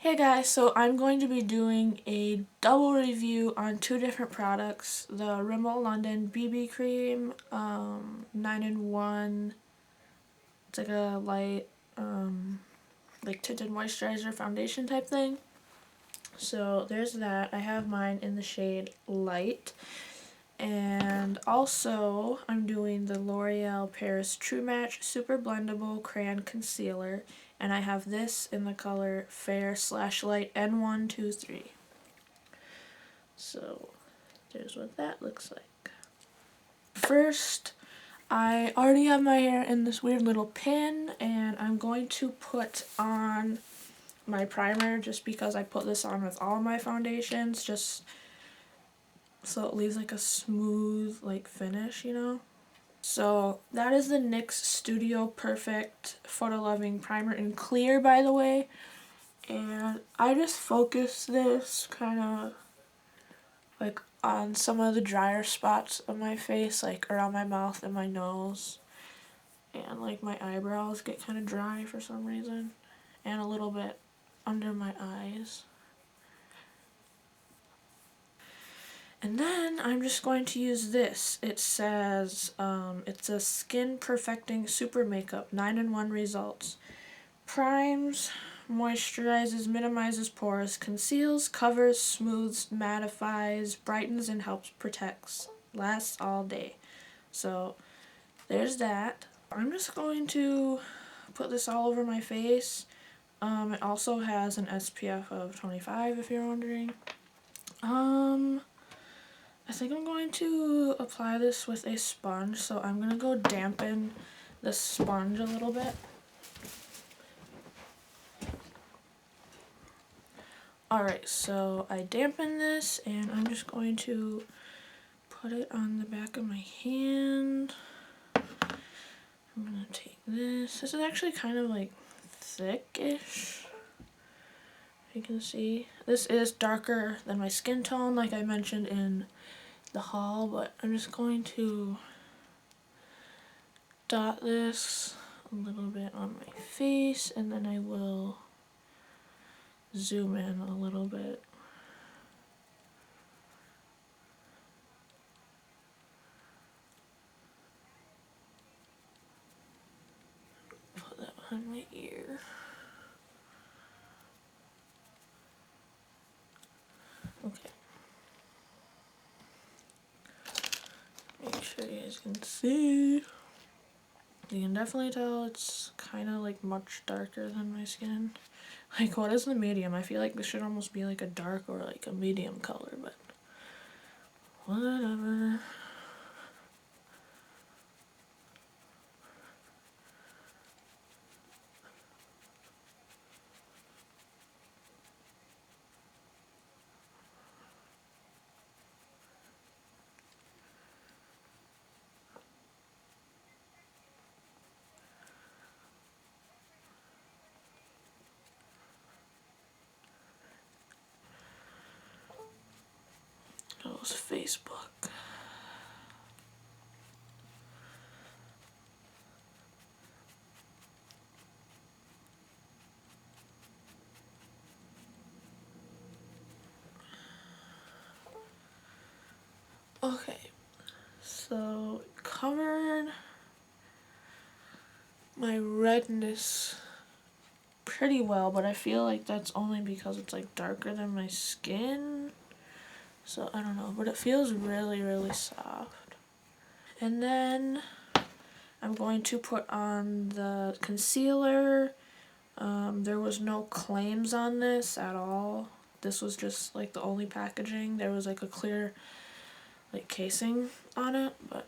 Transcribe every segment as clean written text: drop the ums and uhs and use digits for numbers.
Hey guys, so I'm going to be doing a double review on two different products. The Rimmel London BB Cream 9-in-1. It's like a light like tinted moisturizer foundation type thing. So there's that. I have mine in the shade Light. And also I'm doing the L'Oreal Paris True Match Super Blendable Crayon Concealer. And I have this in the color Fair/Light N123. So there's what that looks like. First, I already have my hair in this weird little pin, and I'm going to put on my primer just because I put this on with all my foundations, just so it leaves like a smooth like finish, you know? So that is the NYX Studio Perfect Photo Loving Primer in clear, by the way. And I just focus this kind of like on some of the drier spots of my face, like around my mouth and my nose. And like my eyebrows get kind of dry for some reason. And a little bit under my eyes. And then I'm just going to use this. It says it's a Skin Perfecting Super Makeup 9-in-1 Results. Primes, moisturizes, minimizes pores, conceals, covers, smooths, mattifies, brightens, and helps protects. Lasts all day. So there's that. I'm just going to put this all over my face. It also has an SPF of 25 if you're wondering. I think I'm going to apply this with a sponge, so I'm going to go dampen the sponge a little bit. Alright, so I dampen this, and I'm just going to put it on the back of my hand. I'm going to take this. This is actually kind of like thick-ish. You can see. This is darker than my skin tone, like I mentioned in the haul, but I'm just going to dot this a little bit on my face, and then I will zoom in a little bit. Put that on my ear. Okay. Make sure you guys can see. You can definitely tell it's kind of like much darker than my skin. Like, what is the medium? I feel like this should almost be like a dark or like a medium color, but whatever. That was Facebook. Okay, so covered my redness pretty well, but I feel like that's only because it's like darker than my skin. So I don't know, but it feels really, really soft. And then I'm going to put on the concealer. There was no claims on this at all. This was just like the only packaging. There was like a clear like casing on it, but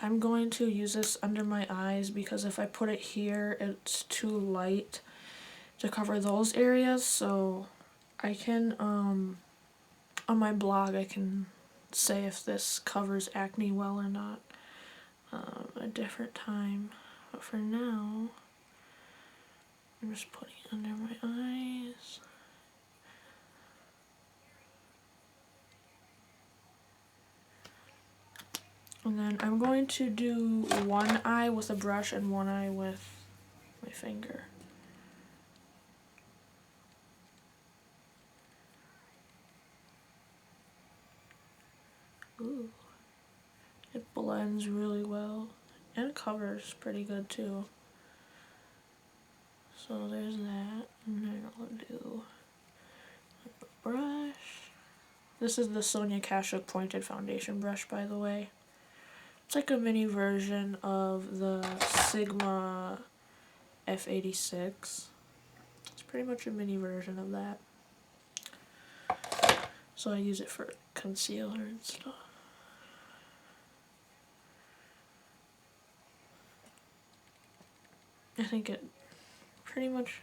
I'm going to use this under my eyes because if I put it here, it's too light to cover those areas. So I can, on my blog, I can say if this covers acne well or not a different time. But for now, I'm just putting it under my eyes. And then I'm going to do one eye with a brush and one eye with my finger. Ooh. It blends really well. And it covers pretty good too. So there's that. And then I'll do a brush. This is the Sonia Kashuk pointed foundation brush, by the way. It's like a mini version of the Sigma F86. It's pretty much a mini version of that. So I use it for concealer and stuff. I think it pretty much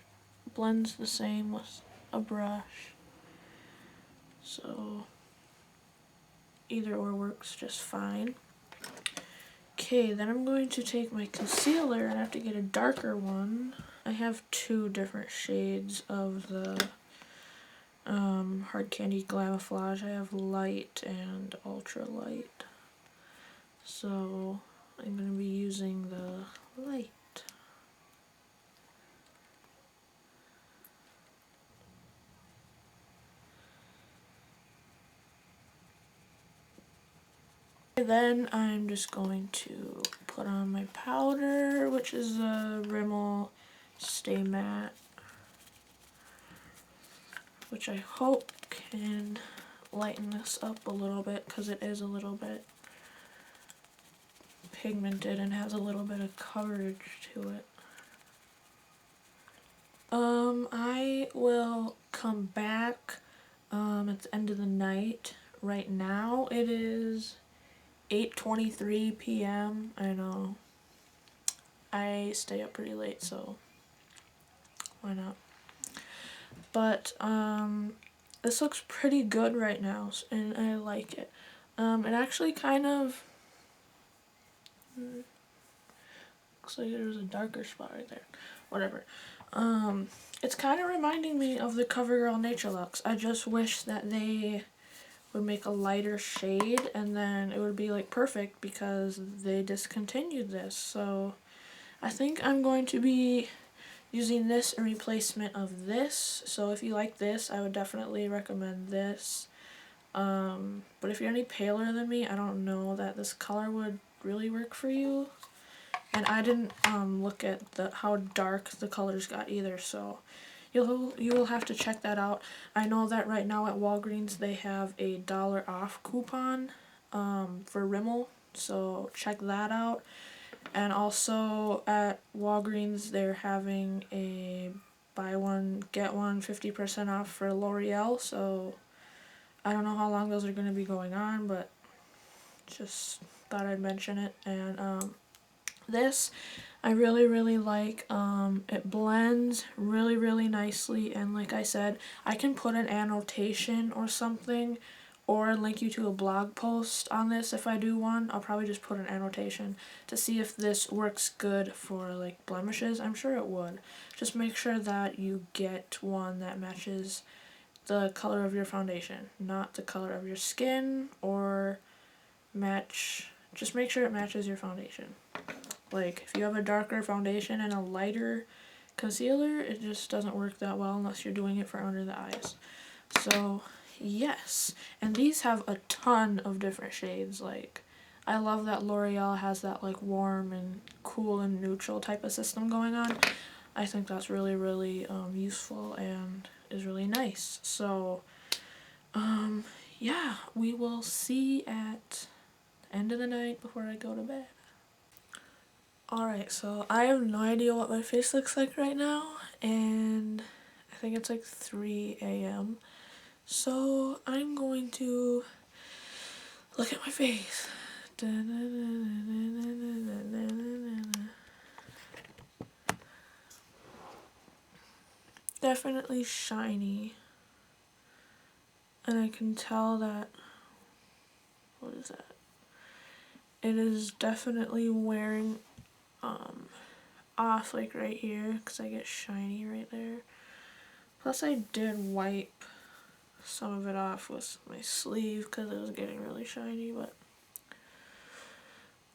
blends the same with a brush. So either or works just fine. Okay, then I'm going to take my concealer and I have to get a darker one. I have two different shades of the Hard Candy Glamouflage. I have light and ultra light. So I'm going to be using the light. Then I'm just going to put on my powder, which is a Rimmel Stay Matte, which I hope can lighten this up a little bit because it is a little bit pigmented and has a little bit of coverage to it. I will come back at the end of the night. Right now it is 8:23 p.m. I know. I stay up pretty late, so why not? But this looks pretty good right now, and I like it. It actually kind of looks like there's a darker spot right there. Whatever. It's kind of reminding me of the CoverGirl Nature Lux. I just wish that they would make a lighter shade and then it would be like perfect because they discontinued this. So I think I'm going to be using this in replacement of this. So if you like this, I would definitely recommend this. But if you're any paler than me, I don't know that this color would really work for you. And I didn't look at how dark the colors got either, so you will have to check that out. I know that right now at Walgreens they have a $1 off coupon for Rimmel, so check that out. And also at Walgreens they're having a buy one get one 50% off for L'Oreal, so I don't know how long those are going to be going on, but just thought I'd mention it. And this I really like. It blends really nicely, and like I said, I can put an annotation or something or link you to a blog post on this if I do one. I'll probably just put an annotation to see if this works good for like blemishes. I'm sure it would. Just make sure that you get one that matches the color of your foundation, not the color of your skin, or just make sure it matches your foundation. Like, if you have a darker foundation and a lighter concealer, it just doesn't work that well unless you're doing it for under the eyes. So, yes. And these have a ton of different shades. Like, I love that L'Oreal has that, like, warm and cool and neutral type of system going on. I think that's really useful and is really nice. So, yeah, we will see at the end of the night before I go to bed. Alright, so I have no idea what my face looks like right now, and I think it's like 3 a.m. So I'm going to look at my face. Definitely shiny. And I can tell that, what is that? It is definitely wearing off, like right here, because I get shiny right there. Plus I did wipe some of it off with my sleeve because it was getting really shiny, but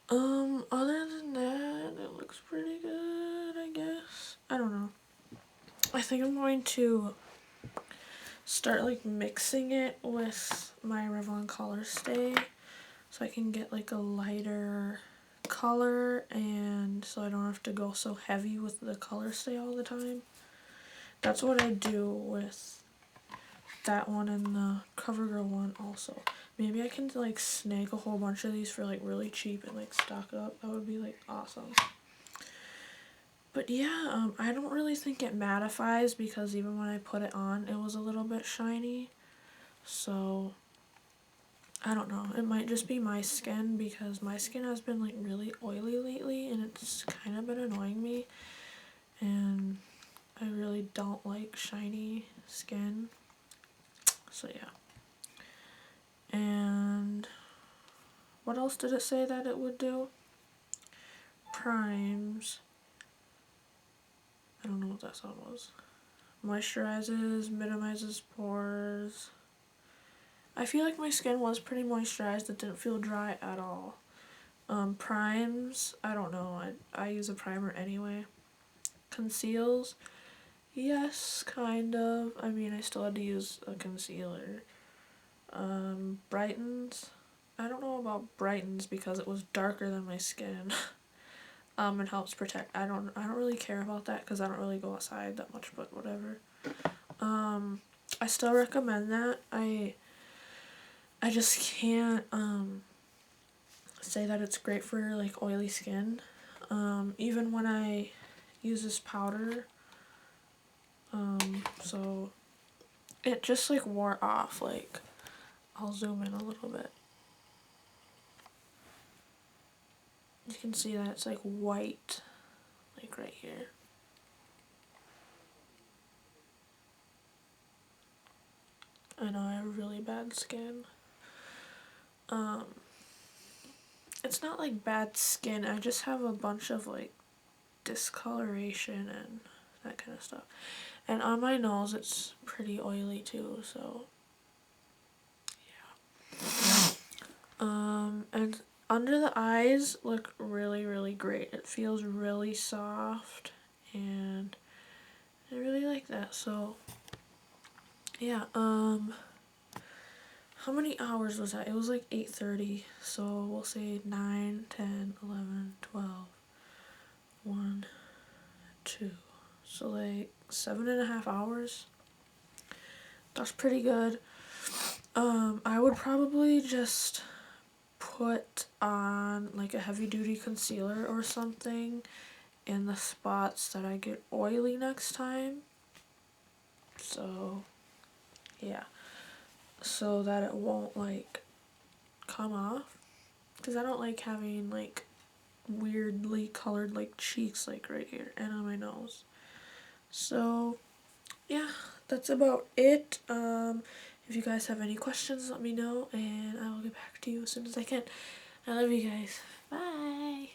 other than that, it looks pretty good, I guess. I don't know. I think I'm going to start like mixing it with my Revlon Color Stay so I can get like a lighter color, and so I don't have to go so heavy with the color stay all the time. That's what I do with that one and the CoverGirl one also. Maybe I can like snag a whole bunch of these for like really cheap and like stock up. That would be like awesome. But yeah, I don't really think it mattifies because even when I put it on, it was a little bit shiny. So I don't know. It might just be my skin because my skin has been like really oily lately and it's kind of been annoying me. And I really don't like shiny skin. So yeah. And what else did it say that it would do? Primes. I don't know what that sound was. Moisturizes, minimizes pores. I feel like my skin was pretty moisturized. It didn't feel dry at all. Primes, I don't know. I use a primer anyway. Conceals, yes, kind of. I mean, I still had to use a concealer. Brightens, I don't know about brightens because it was darker than my skin. It helps protect. I don't really care about that because I don't really go outside that much, but whatever. I still recommend that. I just can't say that it's great for like oily skin. Even when I use this powder, so it just like wore off. Like, I'll zoom in a little bit. You can see that it's like white, like right here. I know I have really bad skin. It's not like bad skin, I just have a bunch of like discoloration and that kind of stuff. And on my nose it's pretty oily too, so yeah. And under the eyes look really, really great. It feels really soft and I really like that. So yeah, how many hours was that? It was like 8:30, so we'll say 9, 10, 11, 12, 1, 2. So like 7.5 hours. That's pretty good. I would probably just put on like a heavy duty concealer or something in the spots that I get oily next time. So yeah, so that it won't like come off, because I don't like having like weirdly colored like cheeks like right here and on my nose. So yeah, that's about it. If you guys have any questions, let me know and I will get back to you as soon as I can. I love you guys. Bye.